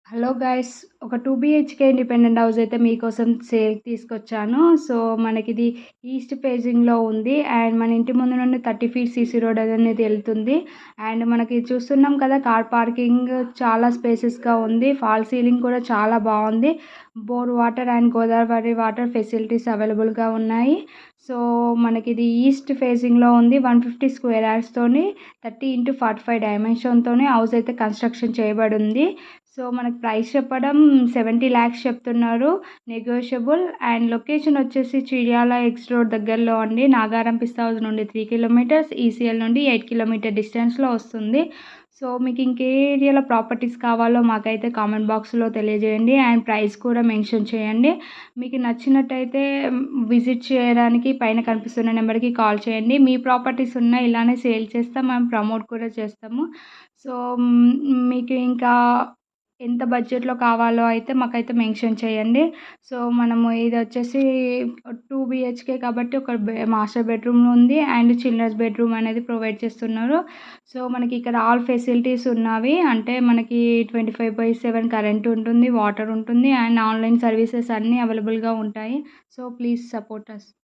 Hello guys, ఒక 2 BHK independent house అయితే మీకోసం సేల్‌కి తీసుకొచ్చాను. సో, మనకిది ఈస్ట్ ఫేసింగ్‌లో ఉంది. అండ్ మన ఇంటి ముందు నుండి 30 ఫీట్ సీసీ రోడ్ అనేది ఎళ్తుంది. అండ్ మనకి చూస్తున్నాం కదా, కార్ పార్కింగ్ చాలా స్పేసెస్‌గా ఉంది. ఫాల్ సీలింగ్ కూడా చాలా బావుంది. Bore water and Godavari water facilities అవైలబుల్‌గా ఉన్నాయి. సో, మనకిది ఈస్ట్ ఫేసింగ్‌లో ఉంది. 150 స్క్వేర్ యార్డ్స్‌తోని 30x45 డైమెన్షన్‌తోని హౌస్ అయితే కన్‌స్ట్రక్షన్ చేయబడుంది. సో, మనకు ప్రైస్ చెప్పడం 70 లాక్స్ చెప్తున్నారు. నెగోషియబుల్. అండ్ లొకేషన్ వచ్చేసి చిడియాల ఎక్స్ రోడ్ దగ్గరలో అండి. నాగారం పిస్తా హౌస్ నుండి 3 కిలోమీటర్స్, ఈసీఎల్ నుండి 8 కిలోమీటర్ డిస్టెన్స్‌లో వస్తుంది. సో, మీకు ఇంకే ఏరియాలో ప్రాపర్టీస్ కావాలో మాకైతే కామెంట్ బాక్స్‌లో తెలియజేయండి. అండ్ ప్రైస్ కూడా మెన్షన్ చేయండి. మీకు నచ్చినట్టయితే విజిట్ చేయడానికి పైన కనిపిస్తున్న నెంబర్‌కి కాల్ చేయండి. మీ ప్రాపర్టీస్ ఉన్న ఇలానే సేల్ చేస్తాం. మేము ప్రమోట్ కూడా చేస్తాము. సో, మీకు ఇంకా ఎంత బడ్జెట్‌లో కావాలో అయితే మాకైతే మెన్షన్ చేయండి. సో, మనము ఇదొచ్చేసి 2 బీహెచ్‌కే కాబట్టి ఒక మాస్టర్ బెడ్‌రూమ్ ఉంది. అండ్ చిల్డ్రన్స్ బెడ్‌రూమ్ అనేది ప్రొవైడ్ చేస్తున్నారు. సో, మనకి ఇక్కడ ఆల్ ఫెసిలిటీస్ ఉన్నవి. అంటే మనకి 25/7 కరెంట్ ఉంటుంది, వాటర్ ఉంటుంది. అండ్ ఆన్‌లైన్ సర్వీసెస్ అన్నీ అవైలబుల్‌గా ఉంటాయి. So, please support us.